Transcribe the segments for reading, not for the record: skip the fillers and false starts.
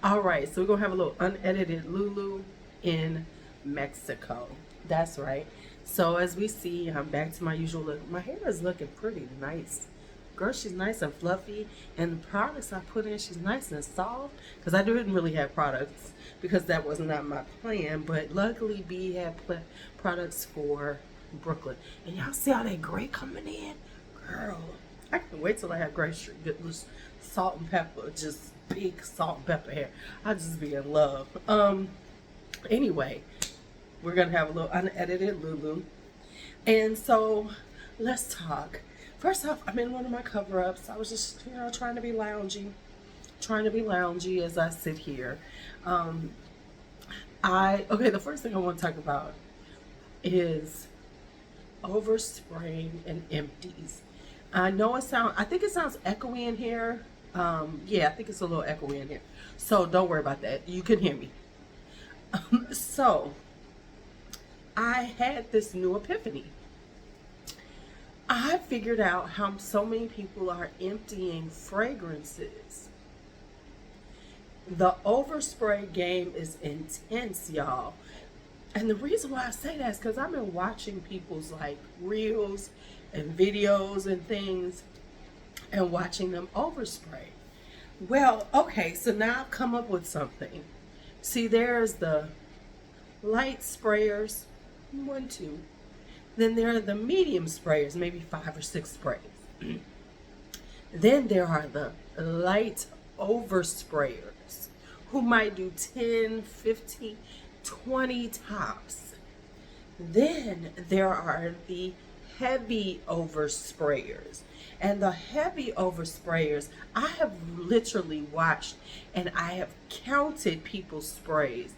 All right, so we're gonna have a little unedited LuuLuu in Mexico. That's right. So as we see, I'm back to my usual look. My hair is looking pretty nice. Girl, she's nice and fluffy, and the products I put in, she's nice and soft. Because I didn't really have products because that was not my plan. But luckily, B had products for Brooklyn, and y'all see how that gray coming in, girl. I can't wait till I have gray good salt and pepper, just big salt and pepper hair. I'll just be in love. Anyway, we're gonna have a little unedited LuuLuu, and so let's talk. First off, I'm in one of my cover-ups. I was just, trying to be loungy as I sit here. Okay, the first thing I want to talk about is overspraying and empties. I know I think it sounds echoey in here. Yeah, I think it's a little echoey in here. So don't worry about that. You can hear me. So I had this new epiphany. I figured out how so many people are emptying fragrances. The overspray game is intense, y'all. And the reason why I say that is because I've been watching people's like reels and videos and things and watching them overspray. Well, okay, so now I've come up with something. See, there's the light sprayers, 1, 2. Then there are the medium sprayers, maybe 5 or 6 sprays. Then there are the light oversprayers who might do 10, 15, 20 tops. Then there are the heavy oversprayers. And the heavy oversprayers, I have literally watched and I have counted people's sprays.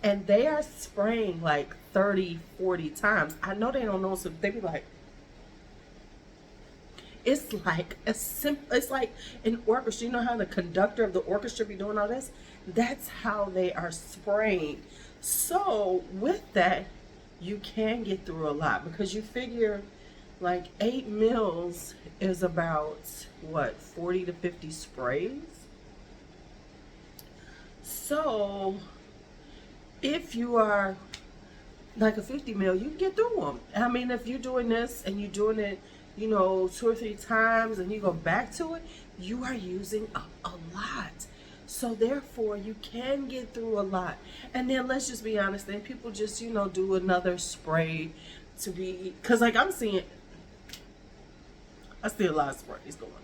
And they are spraying like 30, 40 times. I know they don't know, so they be like, it's like a simple, it's like an orchestra. You know how the conductor of the orchestra be doing all this? That's how they are spraying. So with that, you can get through a lot because you figure like 8 mils is about what, 40 to 50 sprays. So if you are like a 50 mil, you can get through them. I mean, if you're doing this and you're doing it, 2 or 3 times and you go back to it, you are using a lot. So therefore, you can get through a lot. And then let's just be honest, then people just, do another spray to be, because like I see a lot of sprays going on.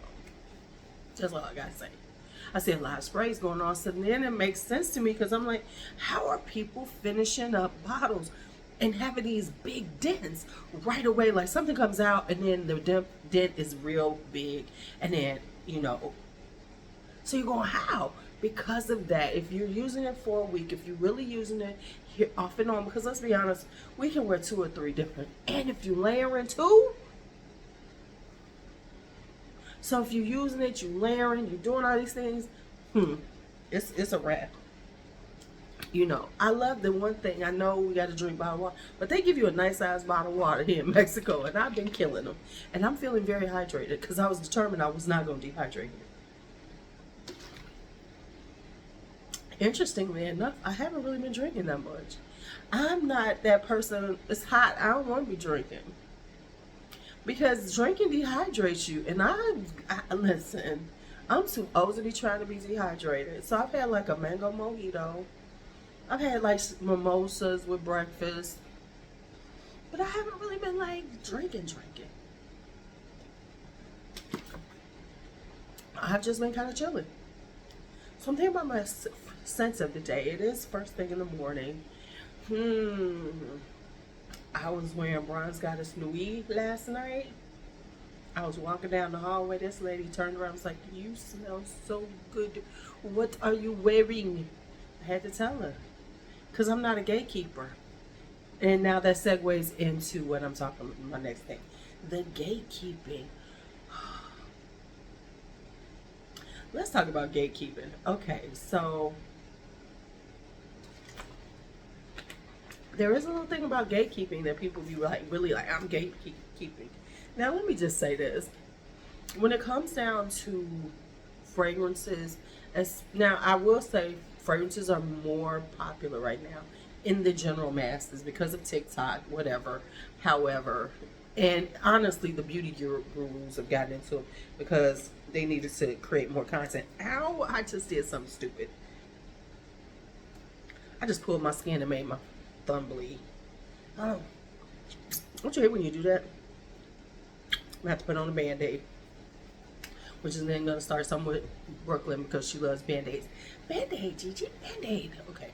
That's all I gotta say. I see a lot of sprays going on. So then it makes sense to me because I'm like, how are people finishing up bottles and having these big dents right away? Like something comes out and then the dent is real big. And then, so you're going, how? Because of that. If you're using it for a week, if you're really using it here off and on, because let's be honest, we can wear 2 or 3 different. And if you layer in 2, so if you're using it, you're layering, you're doing all these things, it's a wrap. I love the one thing. I know we got to drink bottled water, but they give you a nice size bottle of water here in Mexico, and I've been killing them. And I'm feeling very hydrated because I was determined I was not going to dehydrate it. Interestingly enough, I haven't really been drinking that much. I'm not that person. It's hot. I don't want to be drinking. Because drinking dehydrates you. And I listen, I'm too old to be trying to be dehydrated. So I've had like a mango mojito. I've had like mimosas with breakfast. But I haven't really been like drinking. I've just been kind of chilling. So I'm thinking about my scents of the day. It is first thing in the morning. I was wearing Bronze Goddess Nuit last night. I was walking down the hallway. This lady turned around and was like, you smell so good. What are you wearing? I had to tell her. Because I'm not a gatekeeper. And now that segues into what I'm talking about, my next thing. The gatekeeping. Let's talk about gatekeeping. Okay, so there is a little thing about gatekeeping that people be like, really like, I'm gatekeeping. Now, let me just say this. When it comes down to fragrances, as now I will say fragrances are more popular right now in the general masses because of TikTok, whatever. However, and honestly, the beauty gurus have gotten into it because they needed to create more content. Ow, I just did something stupid. I just pulled my skin and made my thumb bleed. Oh, don't you hate when you do that? I have to put on a Band-Aid, which is then going to start something with Brooklyn because she loves Band-Aids. Band-Aid, Gigi, Band-Aid. Okay.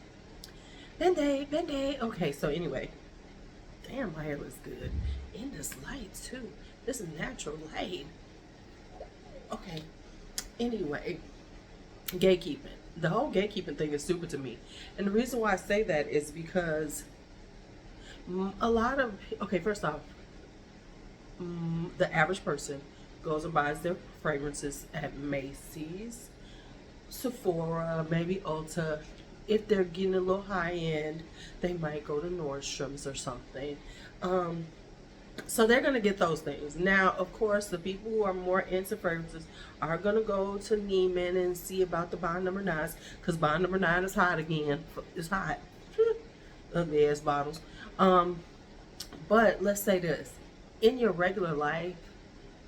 Band-Aid, Band-Aid. Okay, so anyway. Damn, my hair looks good. In this light, too. This is natural light. Okay. Anyway, gatekeeping. The whole gatekeeping thing is stupid to me. And the reason why I say that is because a lot of... Okay, first off, the average person goes and buys their fragrances at Macy's, Sephora, maybe Ulta. If they're getting a little high end, they might go to Nordstrom's or something. So they're going to get those things. Now, of course, the people who are more into fragrances are going to go to Neiman and see about the Bond Number 9s, because Bond Number 9 is hot again. It's hot. Ugly ass bottles. But let's say this. In your regular life,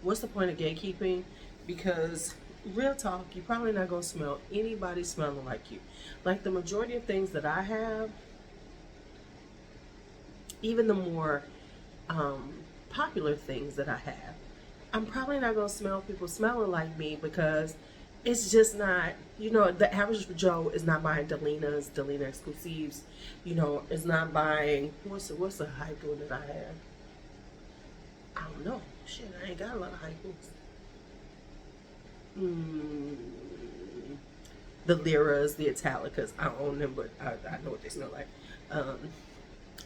what's the point of gatekeeping? Because real talk, you're probably not going to smell anybody smelling like you. Like the majority of things that I have, even the more popular things that I have, I'm probably not going to smell people smelling like me because it's just not, you know, the average Joe is not buying Delina exclusives, you know, is not buying, what's the hype one that I have? I don't know. Shit, I ain't got a lot of hype ones. The Lyras, the Italicas, I don't own them, but I know what they smell like.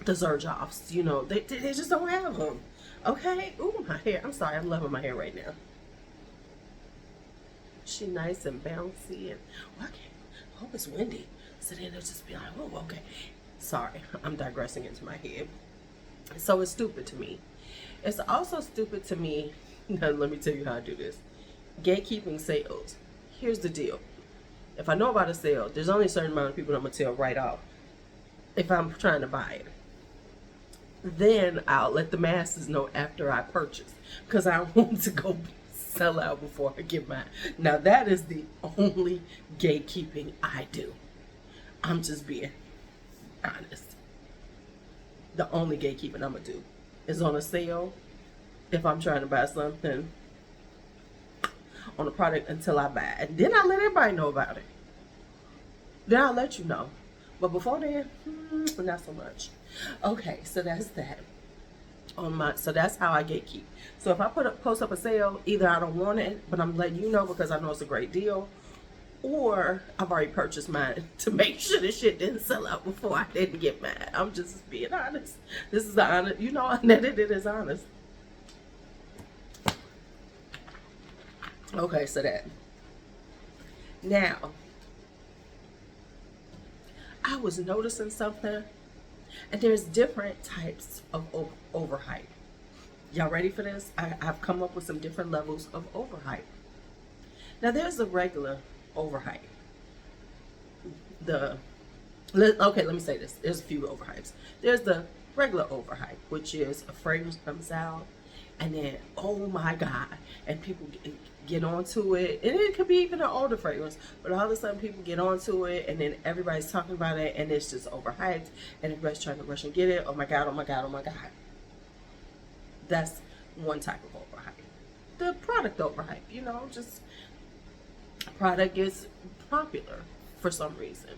The Zerjoffs, you know, they just don't have them. Okay? Ooh, my hair. I'm sorry, I'm loving my hair right now. She nice and bouncy, and well, I hope it's windy. So then it'll just be like, oh, okay. Sorry, I'm digressing into my head. So it's stupid to me. It's also stupid to me. Now, let me tell you how I do this. Gatekeeping sales. Here's the deal. If I know about a sale, there's only a certain amount of people I'm going to tell right off if I'm trying to buy it. Then I'll let the masses know after I purchase, because I want to go sell out before I get mine. Now that is the only gatekeeping I do. I'm just being honest. The only gatekeeping I'm going to do is on a sale if I'm trying to buy something on a product until I buy it. And then I let everybody know about it. Then I'll let you know. But before then, not so much. Okay, so that's that. So that's how I gatekeep. So if I post up a sale, either I don't want it, but I'm letting you know because I know it's a great deal, or I've already purchased mine to make sure this shit didn't sell out before I didn't get mine. I'm just being honest. This is the honest, you know, Unedited is honest. Okay, so that. Now, I was noticing something, and there's different types of overhype. Y'all ready for this? I've come up with some different levels of overhype. Now, there's the regular overhype. Okay, let me say this. There's a few overhypes. There's the regular overhype, which is a fragrance comes out, and then, oh my God, and people get onto it, and it could be even an older fragrance, but all of a sudden people get onto it, and then everybody's talking about it, and it's just overhyped, and everybody's trying to rush and get it. Oh my God, oh my God, oh my God. That's one type of overhype. The product overhype, you know, just product is popular for some reason.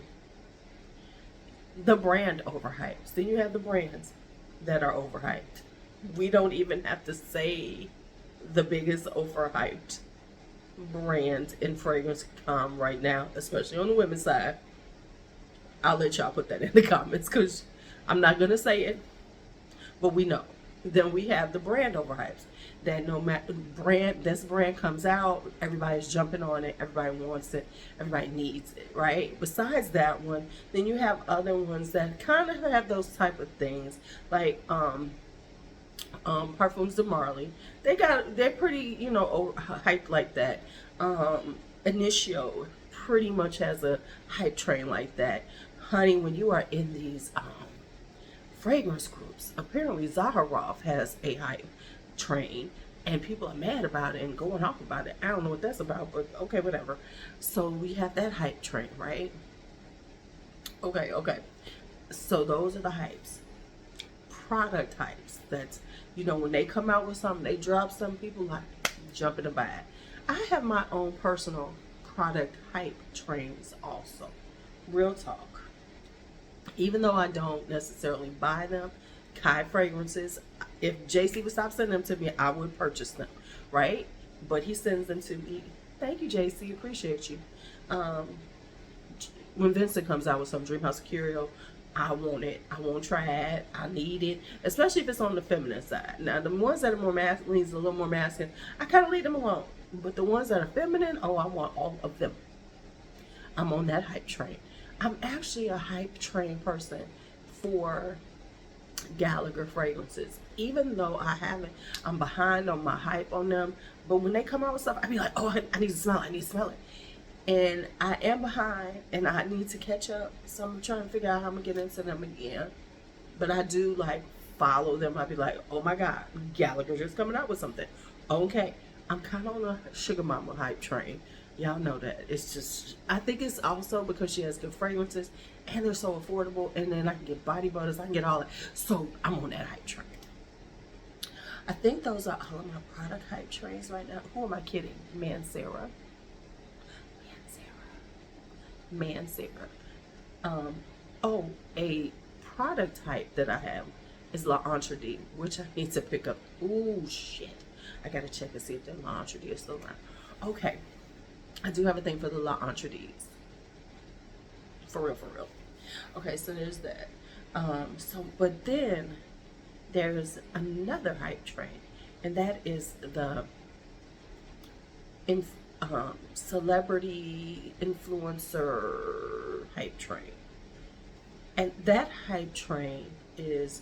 The brand overhypes. Then you have the brands that are overhyped. We don't even have to say the biggest overhyped brand in fragrance right now, especially on the women's side. I'll let y'all put that in the comments because I'm not going to say it, but we know. Then we have the brand overhypes that no matter this brand comes out, everybody's jumping on it, everybody wants it, everybody needs it, right? Besides that one, then you have other ones that kind of have those type of things, like Parfums de Marly. They're pretty, you know, hyped like that. Initio pretty much has a hype train like that. Honey, when you are in these fragrance groups, apparently Zaharoff has a hype train, and people are mad about it and going off about it. I don't know what that's about, but okay, whatever. So we have that hype train, right? Okay. So those are the hypes. Product hypes. That's, you know, when they come out with something, they drop some, people like jumping to buy it. I have my own personal product hype trains also. Real talk. Even though I don't necessarily buy them, Khye Fragrances, if JC would stop sending them to me, I would purchase them, right? But he sends them to me. Thank you, JC. Appreciate you. When Vincent comes out with some Dreamhouse Ikiryo, I want it. I won't try it. I need it, especially if it's on the feminine side. Now, the ones that are more masculine, a little more masculine, I kind of leave them alone. But the ones that are feminine, oh, I want all of them. I'm on that hype train. I'm actually a hype train person for Gallagher Fragrances. Even though I'm behind on my hype on them. But when they come out with stuff, I be like, oh, I need to smell it. I need to smell it. And I am behind, and I need to catch up. So I'm trying to figure out how I'm going to get into them again. But I do, like, follow them. I'd be like, oh, my God, Gallagher just coming out with something. Okay. I'm kind of on a Sugar Mama hype train. Y'all know that. It's just, I think it's also because she has good fragrances, and they're so affordable, and then I can get body butters. I can get all that. So I'm on that hype train. I think those are all of my product hype trains right now. Who am I kidding? Mancera. Oh, a product type that I have is L'Entrée, which I need to pick up. Ooh, shit. I gotta check and see if the L'Entrée is still around. Okay. I do have a thing for the L'Entrée. For real. Okay, so there's that. But then there's another hype train, and that is the celebrity influencer hype train. And that hype train is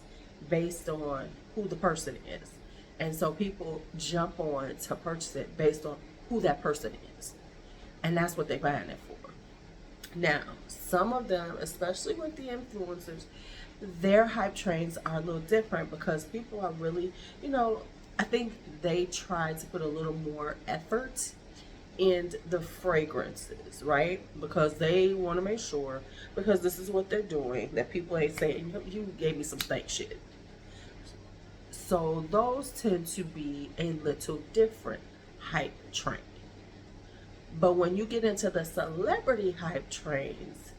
based on who the person is. And so people jump on to purchase it based on who that person is. And that's what they're buying it for. Now, some of them, especially with the influencers, their hype trains are a little different because people are really, you know, I think they try to put a little more effort in the fragrances, right? Because they want to make sure, because this is what they're doing, that people ain't saying, you gave me some stank shit. So those tend to be a little different hype train. But when you get into the celebrity hype trains,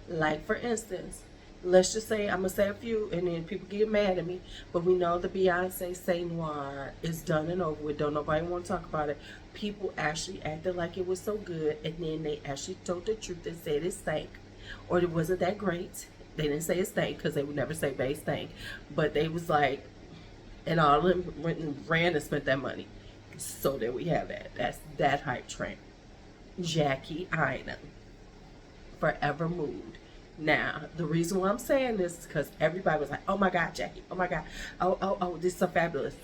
like for instance, let's just say, I'm going to say a few and then people get mad at me, but we know the Beyonce Say Noir is done and over with. Don't nobody want to talk about it. People actually acted like it was so good, and then they actually told the truth and said it stank, or it wasn't that great. They didn't say it stank because they would never say they stank, but they was like, and all of them went and ran and spent that money. So there we have that. That's that hype train. Jackie Ina, Forever Mood. Now, the reason why I'm saying this is because everybody was like, oh my God, Jackie. Oh my God. Oh, this is so fabulous.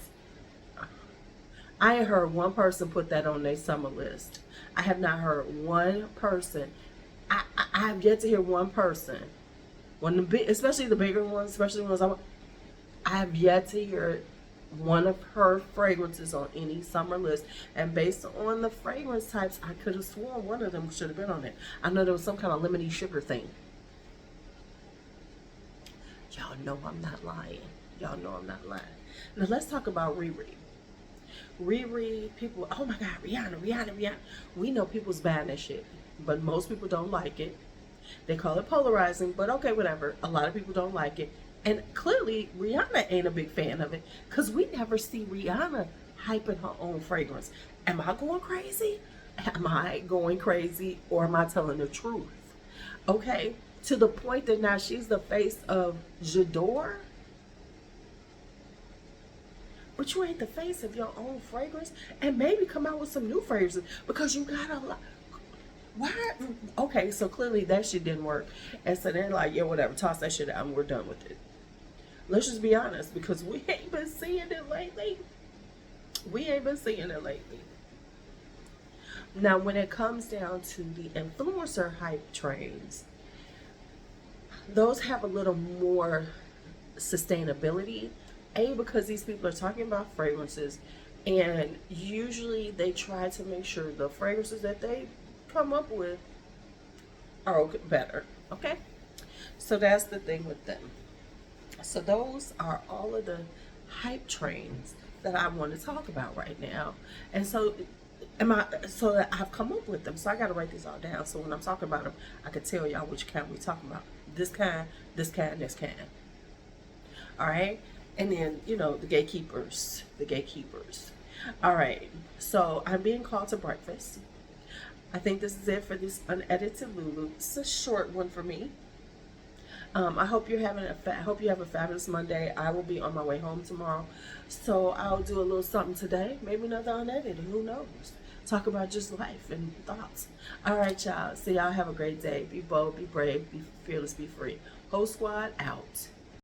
I ain't heard one person put that on their summer list. I have not heard one person. I have yet to hear one person. Especially the bigger ones, especially the ones I have yet to hear one of her fragrances on any summer list. And based on the fragrance types, I could have sworn one of them should have been on it. I know there was some kind of lemony sugar thing. Y'all know I'm not lying. Y'all know I'm not lying. Now let's talk about Riri. Riri, people, oh my God, Rihanna. We know people's buying that shit, but most people don't like it. They call it polarizing, but okay, whatever. A lot of people don't like it. And clearly, Rihanna ain't a big fan of it because we never see Rihanna hyping her own fragrance. Am I going crazy? Or am I telling the truth? Okay, to the point that now she's the face of J'adore. But you ain't the face of your own fragrance. And maybe come out with some new fragrances because you got a lot. Why? Okay, so clearly that shit didn't work. And so they're like, yeah, whatever, toss that shit out and we're done with it. Let's just be honest, because we ain't been seeing it lately. Now, when it comes down to the influencer hype trains, those have a little more sustainability. Because these people are talking about fragrances, and usually they try to make sure the fragrances that they come up with are better. Okay? So that's the thing with them. So those are all of the hype trains that I want to talk about right now. And so I've come up with them. So I got to write these all down. So when I'm talking about them, I can tell y'all which kind we're talking about. This kind, this kind, this kind. All right. And then, the gatekeepers. All right. So I'm being called to breakfast. I think this is it for this unedited LuuLuu. It's a short one for me. I hope you have a fabulous Monday. I will be on my way home tomorrow, so I'll do a little something today. Maybe another unedited. Who knows? Talk about just life and thoughts. All right, y'all. So y'all have a great day. Be bold, be brave, be fearless, be free. Whole squad out.